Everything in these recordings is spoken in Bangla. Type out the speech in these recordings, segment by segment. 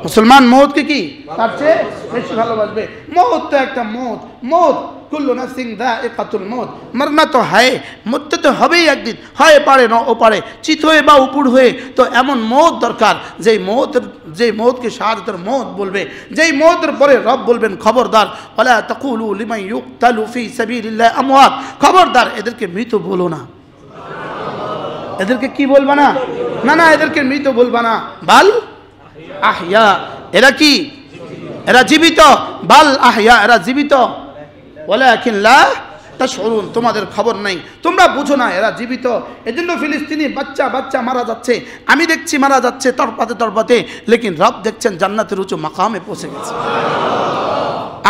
মুসলমান মৌতকে কি তার চেয়ে বেশি ভালোবাসবে। মৌত তো একটা মৌত, মৌত কুল্লু নাফসিন যায়িকাতুল মৌত, মরনা তো হয়, মরতে তো হবেই একদিন, হয় পারে না ও পারে, চিত হয়ে বা উপর হয়ে। তো এমন মৌত দরকার যেই মৌতকে শাহাদাতের মৌত বলবে, যেই মৌতের পরে রব বলবেন খবরদার ওয়ালা তাকুলু লিমান ইউকতালু ফি সাবিলিল্লাহ আমওয়াত, খবরদার এদেরকে মৃত বলো না। এদেরকে কি বলবা না? না না, এদেরকে মৃত বলবা না, বাল আহইয়া, এরা কি? এরা জীবিত, বাল আহইয়া, এরা জীবিত, ওয়ালাকিন লা তাশউরুন, তোমাদের খবর নাই, তোমরা বুঝো না এরা জীবিত। এজন্য ফিলিস্তিনি বাচ্চা মারা যাচ্ছে, আমি দেখছি মারা যাচ্ছে তরপাতে, লেকিন রব দেখছেন জান্নাতের উঁচু মাকামে পৌঁছে গেছে।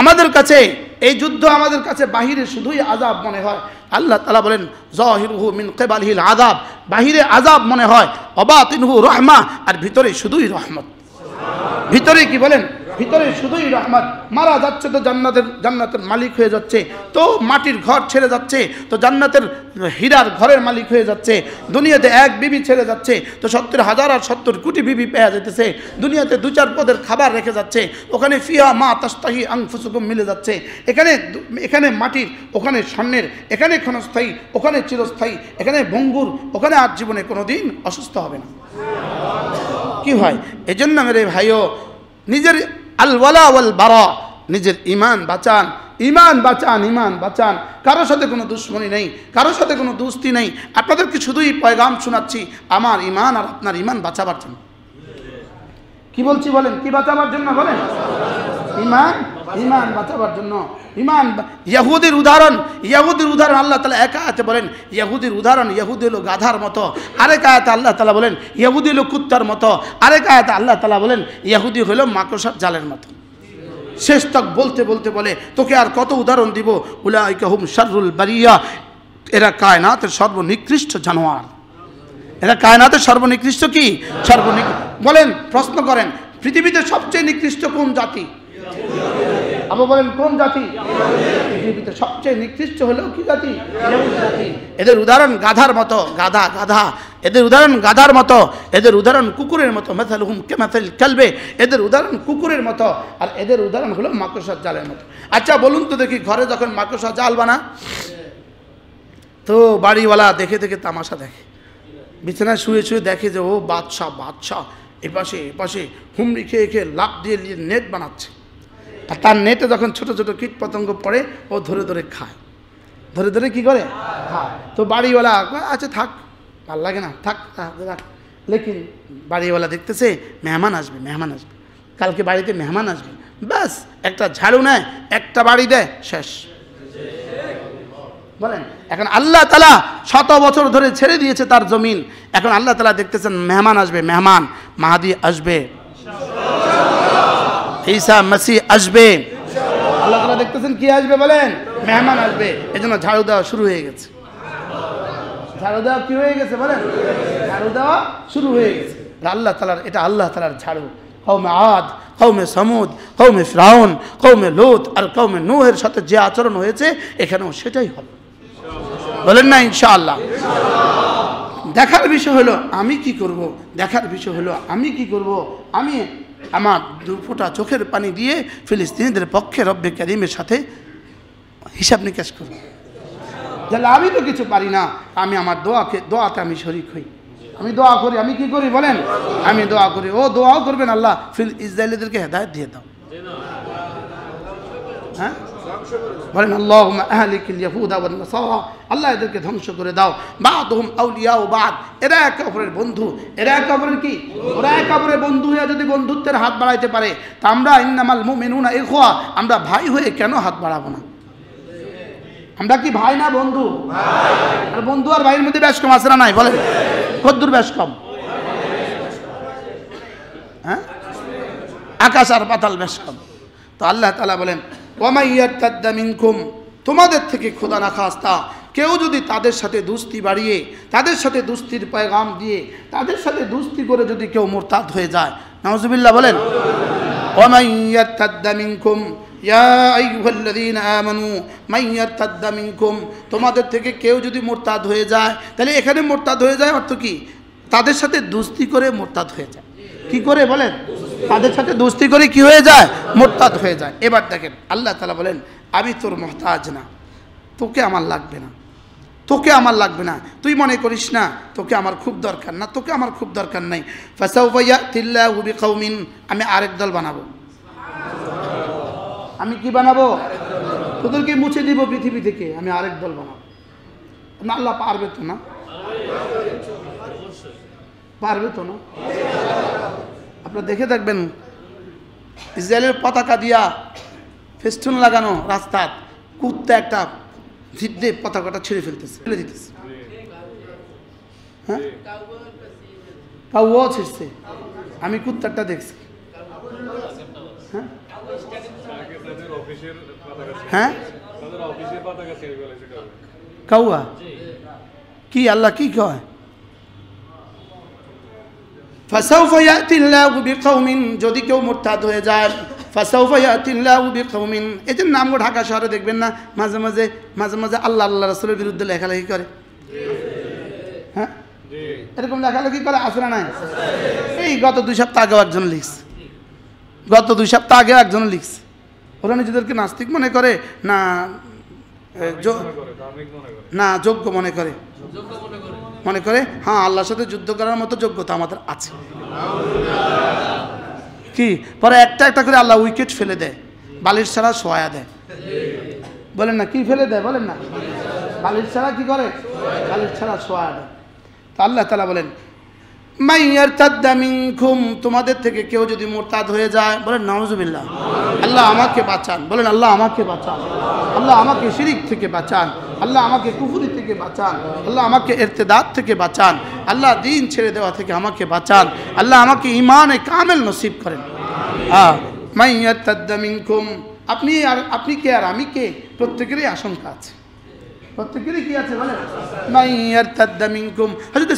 আমাদের কাছে এই যুদ্ধ আমাদের কাছে বাহিরে শুধুই আযাব মনে হয়। আল্লাহ তাআলা বলেন যাহিরুহু মিন কিবালিহিল আযাব, বাহিরে আযাব মনে হয়, ওয়াবাতিনহু রাহমা, আর ভিতরে শুধুই রহমত। ভিতরে কি বলেন? ভিতরে শুধুই রহমত। মারা যাচ্ছে তো জান্নাতের মালিক হয়ে যাচ্ছে, তো মাটির ঘর ছেড়ে যাচ্ছে তো জান্নাতের হীরার ঘরের মালিক হয়ে যাচ্ছে। দুনিয়াতে এক বিবি ছেড়ে যাচ্ছে তো 70,000 আর 70 কোটি বিবি পেয়ে যেতেছে। দুনিয়াতে 2-4 পদের খাবার রেখে যাচ্ছে, ওখানে ফিহা মা তাশতাহি আনফুসুকুম মিলে যাচ্ছে। এখানে মাটির, ওখানে স্বর্ণের, এখানে ক্ষণস্থায়ী, ওখানে চিরস্থায়ী, এখানে ভঙ্গুর, ওখানে আর জীবনে কোনোদিন অসুস্থ হবে না। কি হয়? এজন্য মেরে ভাইও নিজের আল ওয়ালা ওয়াল বারা, নিজের ঈমান বাঁচান, ঈমান বাঁচান। কারোর সাথে কোনো দুশ্মনী নেই, কারোর সাথে কোনো দোস্তি নেই। আপনাদেরকে শুধুই পয়গাম শোনাচ্ছি আমার ঈমান আর আপনার ঈমান বাঁচাবার জন্য। কি বলছি বলেন? কি বাঁচাবার জন্য বলেন? ঈমান বাঁচাবার জন্য। ইহুদির উদাহরণ আল্লাহ তাআলা এক আয়াতে বলেন, ইহুদির উদাহরণ, ইহুদি হলো গাধার মতো। আরেক আয়াতে আল্লাহ তাআলা বলেন ইহুদি হলো কুত্তার মতো। আরেক আয়াতে আল্লাহ তাআলা বলেন ইহুদি হলো মাকড়সার জালের মতো। শেষ তক বলতে বলে তোকে আর কত উদাহরণ দিব। উলাইকা হুম শাররুল বারিয়া, এরা কায়নাতের সর্বনিকৃষ্ট জানোয়ার। এরা কায়নাতের সর্বনিকৃষ্ট কি? বলেন, প্রশ্ন করেন, পৃথিবীতে সবচেয়ে নিকৃষ্ট কোন জাতি? আবু বলেন কোন জাতি? পৃথিবীতে সবচেয়ে নিকৃষ্ট হলো কি জাতি? জাতি। এদের উদাহরণ গাধার মতো, গাধা। এদের উদাহরণ গাধার মতো, এদের উদাহরণ কুকুরের মতো। মাসালুহুম কামাসালিল কালবে, এদের উদাহরণ কুকুরের মতো, আর এদের উদাহরণ হলো মাকড়সার জালের মতো। আচ্ছা বলুন তো দেখি, ঘরে যখন মাকড়সার জাল বানা তো বাড়িওয়ালা দেখে তামাশা দেখে, বিছানায় শুয়ে দেখে যে ও বাদশা এপাশে হুমড়ি খেয়ে লাফ দিয়ে নেট বানাচ্ছে। আর তার নেটে যখন ছোট কীট পতঙ্গ পড়ে ও ধরে খায়, ধরে কি করে খায়। তো বাড়িওয়ালা আচ্ছা থাক, ভাল লাগে না, থাক। লেকিন বাড়িওয়ালা দেখতেছে মেহমান আসবে, কালকে বাড়িতে মেহমান আসবে, ব্যাস একটা ঝাড়ু নেয়, একটা বাড়ি দেয়, শেষ। বলেন, এখন আল্লাহ তাআলা 100 বছর ধরে ছেড়ে দিয়েছে তার জমিন। এখন আল্লাহ তাআলা দেখতেছেন মেহমান আসবে, মাহাদি আসবে, ঈসা মসিহ আসবে। আল্লাহ তাআলা দেখতেছেন কি আসবে? বলেন, মেহমান আসবে। এজন্য ঝাড়ু দেওয়া শুরু হয়ে গেছে। কি হয়ে গেছে? বলেন, ঝাড়ু দেওয়া শুরু হয়ে গেছে। এটা আল্লাহ তাআলার ঝাড়ু। কওমে আদ, কওমে সামুদ, কওমে ফিরাউন, কওমে লূত আর কওমে নূহের সাথে যে আচরণ হয়েছে এখানেও সেটাই হবে। বলেন না ইনশাআল্লাহ। দেখার বিষয় হলো আমি কি করব। আমি আমার 2 ফোঁটা চোখের পানি দিয়ে ফিলিস্তিনিদের পক্ষে রব্বে কারীমের সাথে হিসাব নিকাশ করব। তাহলে আমি তো কিছু পারি না, আমি আমার দোয়াতে আমি শরীক হই। আমি দোয়া করি, আমি কি করি বলেন? আমি দোয়া করি। ও দোয়াও করবেন, আল্লাহ ইসরায়েলিদেরকে হেদায়েত দিয়ে দাও। হ্যাঁ বলেন, আল্লাহুম্মা আহলিকিল ইয়াহুদা ওয়ান নাসারা, আল্লাহ এদেরকে ধ্বংস করে দাও। বাদহুম আউলিয়াউ বাদ, এরা একে অপরের বন্ধু। এরা একে অপরের কি? ওরা একে অপরের বন্ধু হয়ে যদি বন্ধুত্বের হাত বাড়াইতে পারে, তা আমরা ইন্নামাল মুমিনুনা ইখওয়া, আমরা ভাই হয়ে কেন হাত বাড়াবো না? আমরা কি ভাই না বন্ধু? আর বন্ধু আর ভাইয়ের মধ্যে বেশ কম আছে না নাই? বলেন, কদ্দুর বেশ কম? হ্যাঁ, আকাশ আর পাতাল বেশ কম। তো আল্লাহ তাআলা বলেন, ওয়ামাই ইয়ারতাদ্দা মিনকুম, তোমাদের থেকে খোদা না খাস্তা কেউ যদি তাদের সাথে দুস্তি বাড়িয়ে, তাদের সাথে দুস্তির পয়গাম দিয়ে, তাদের সাথে দুস্তি করে যদি কেউ মুরতাদ হয়ে যায়, নাউজুবিল্লাহ বলেন। ওয়ামাই ইয়ারতাদ্দা মিনকুম ইয়া আইয়ুহাল্লাযীনা আমানু মান ইয়ারতাদ্দা মিনকুম, তোমাদের থেকে কেউ যদি মুরতাদ হয়ে যায়, তাহলে এখানে মুরতাদ হয়ে যায় অর্থ কি? তাদের সাথে দুস্তি করে মুরতাদ হয়ে যায়। কি করে বলেন? তাদের সাথে দোস্তি করে কি হয়ে যায়? মুরতাদ হয়ে যায়। এবার দেখেন আল্লাহ তাআলা বলেন আমি তোর মুহতাজ না, তোকে আমার লাগবে না, তোকে আমার লাগবে না, তুই মনে করিস না তোকে আমার খুব দরকার, না তোকে আমার খুব দরকার নাই। ফাসাউফা ইয়াতিল্লাহু বিকাউমিন, আমি আরেক দল বানাবো। আমি কি বানাবো? তোদেরকে মুছে দিব পৃথিবী থেকে, আমি আরেক দল বানাবো। না আল্লাহ পারবে তো না? পারবে তো না? আপনারা দেখে দেখবেন ইসরায়েলের পতাকা দিয়া ফেস্টুন লাগানো রাস্তার কুত্তা একটা জিদ্দে পতাকাটা ছেড়ে ফেলতেছে, ফেলে দিতেছে। হ্যাঁ, কাউও ছিঁড়ছে, আমি কুত্তারটা দেখছি। হ্যাঁ হ্যাঁ, কাউয়া কি আল্লাহ কি কয়? ফাসাউফা ইয়াতিল্লাহু বিকাউমিন, যদি কেউ মুরতাদ হয়ে যায়, ফাসাউফা ইয়াতিল্লাহু বিকাউমিন, এই যে নামগো ঢাকা শহরে দেখবেন না মাঝে মাঝে মাঝে মাঝে আল্লাহ আল্লাহ রাসূলের বিরুদ্ধে লেখালেখি করে। হ্যাঁ এরকম লেখালেখি করে, আছে না নাই? এই গত 2 সপ্তাহ আগেও একজন লিখছে, গত 2 সপ্তাহ আগেও একজন লিখছে। ওরা নিজেদেরকে নাস্তিক মনে করে না না যোগ্য মনে করে, মনে করে হ্যাঁ আল্লাহর সাথে যুদ্ধ করার মতো যোগ্যতা আমাদের আছে। কি পরে একটা একটা করে আল্লাহ উইকেট ফেলে দেয়, বালির ছাড়া সোয়া দেয়। বলেন না কি ফেলে দেয়? বলেন না বালির ছাড়া কি করে? বালির ছাড়া সোয়া দেয়। তো আল্লাহ তাআলা বলেন মান ইয়ারতাদ্দা মিনকুম, তোমাদের থেকে কেউ যদি মুরতাদ হয়ে যায়, বলেন নাউজুবিল্লাহ, আল্লাহ আমাকে বাঁচান। বলেন আল্লাহ আমাকে বাঁচান, আল্লাহ আমাকে শিরিক থেকে বাঁচান, আল্লাহ আমাকে কুফরি থেকে বাঁচান, আল্লাহ আমাকে ইরতিদাদ থেকে বাঁচান, আল্লাহ দিন ছেড়ে দেওয়া থেকে আমাকে বাঁচান, আল্লাহ আমাকে ঈমানে কামেল নসিব করেন। মান ইয়ারতাদ্দা মিনকুম, আপনি কে আর আমি কে? প্রত্যেকেরই আশঙ্কা আছে, প্রত্যেকেরই কি আছে বলেন? মান ইয়ারতাদ্দা মিনকুম, হযরত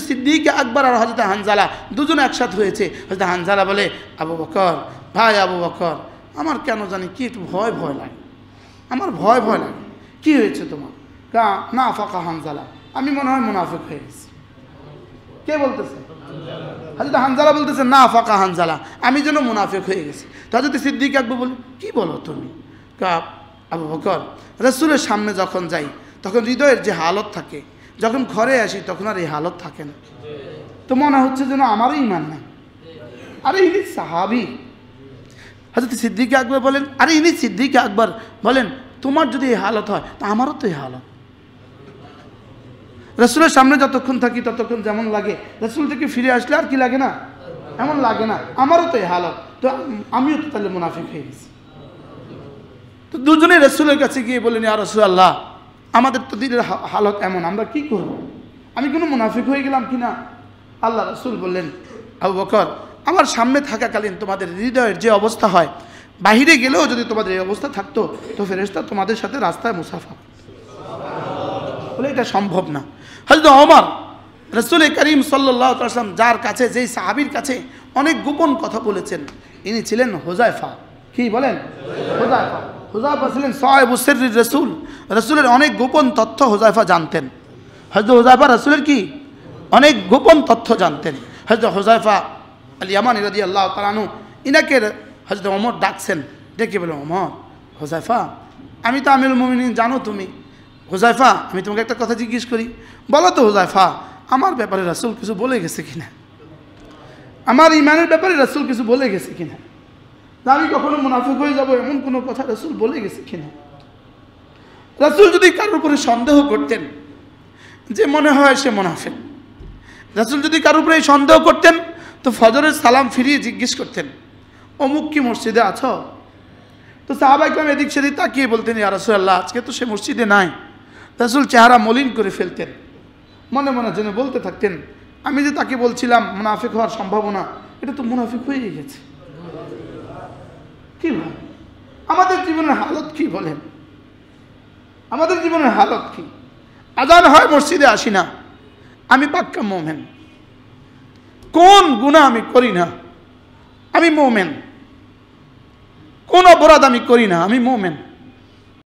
সিদ্দিক আকবর আর হযরত হানজালা দুজন একসাথে হয়েছে। হযরত হানজালা বলে আবু বকর, ভাই আবু বকর, আমার কেন জানি কি একটু ভয় ভয় লাগে, আমার ভয় ভয় লাগে। কি হয়েছে তোমার? না ফাঁকা হানজালা, আমি মনে হয় মুনাফিক হয়ে গেছি। কে বলতেছে? হযরত হানজালা বলতেছে না ফাঁকা হানজালা, আমি যেন মুনাফিক হয়ে গেছি। তো হযরত সিদ্দিক আকবর বলে কি বলো তুমি? আবু বকর, রাসূলের সামনে যখন যাই তখন হৃদয়ের যে হালত থাকে, যখন ঘরে আসি তখন আর এই হালত থাকে না, তো মনে হচ্ছে যেন আমারই ঈমান নাই। আরে ইনি সাহাবী। হযরত সিদ্দিক আকবর বলেন আরে ইনি সিদ্দিক আকবর বলেন তোমার যদি এই হালত হয় তা আমারও তো এই হালত। রাসূলের সামনে যতক্ষণ থাকি ততক্ষণ যেমন লাগে, রাসূল থেকে ফিরে আসলে আর কি লাগে না? এমন লাগে না? আমারও তো এই হালত, তো আমিও তো তাহলে মুনাফিক হয়ে গেছি। তো দুজনে রাসূলের কাছে গিয়ে বললেন ইয়া রাসূলুল্লাহ, আমাদের তো দিনের হালত এমন, আমরা কি করব? আমি কোনো মুনাফিক হয়ে গেলাম কিনা? আল্লাহ রাসূল বললেন আবু বকর, আমার সামনে থাকাকালীন তোমাদের হৃদয়ের যে অবস্থা হয়, বাহিরে গেলেও যদি তোমাদের এই অবস্থা থাকতো তো ফেরেশতা তোমাদের সাথে রাস্তায় মুসাফা বলে এটা সম্ভব না। হযরত ওমর রাসূল করিম সাল্লাল্লাহু আলাইহি ওয়াসাল্লাম যার কাছে, যেই সাহাবীর কাছে অনেক গোপন কথা বলেছেন, ইনি ছিলেন হুযায়ফা। কি বলেন? হুযায়ফা। হুযায়ফা ছিলেন সাহিবুস সিররির রাসূল, রাসূলের অনেক গোপন তথ্য হুযায়ফা জানতেন। হযরত হুযায়ফা রাসূলের কি অনেক গোপন তথ্য জানতেন। হযরত হুযায়ফা আল ইয়ামানী রাদিয়াল্লাহু তাআলা আনহু ইনাকে হযরত ওমর ডাকছেন, ডেকে বলেন ওমর, হুযায়ফা আমি তো আমিরুল মুমিনিন, জানো তুমি। হুযায়ফা আমি তোমাকে একটা কথা জিজ্ঞেস করি, বলো তো হুযায়ফা, আমার ব্যাপারে রাসূল কিছু বলে গেছে কিনা? আমার ঈমানের ব্যাপারে রাসূল কিছু বলে গেছে কিনা? আমি কখনো মুনাফিক হয়ে যাব এমন কোনো কথা রাসূল বলে গেছে কিনা? রাসূল যদি কারোর উপরে সন্দেহ করতেন যে মনে হয় সে মুনাফিক, রাসূল যদি কারোর উপরে সন্দেহ করতেন তো ফজরের সালাম ফিরিয়ে জিজ্ঞেস করতেন অমুক কি মসজিদে আছো? তো সাহাবায়ে কেরাম এদিক সেদিক তাকিয়ে বলতেন ইয়া রাসূলুল্লাহ আজকে তো সে মসজিদে নাই। রাসূল চেহারা মলিন করে ফেলতেন, মনে মনে যেন বলতে থাকতেন আমি যে তাকে বলছিলাম মুনাফিক হওয়ার সম্ভাবনা, এটা তো মুনাফিক হয়ে গেছে। কি ভাই আমাদের জীবনের হালত কি বলেন? আমাদের জীবনের হালত কি? আজান হয় মসজিদে আসি না, আমি পাক্কা মুমিন। কোন গুনাহ আমি করি না, আমি মুমিন। কোন অপরাধ আমি করি না, আমি মুমিন।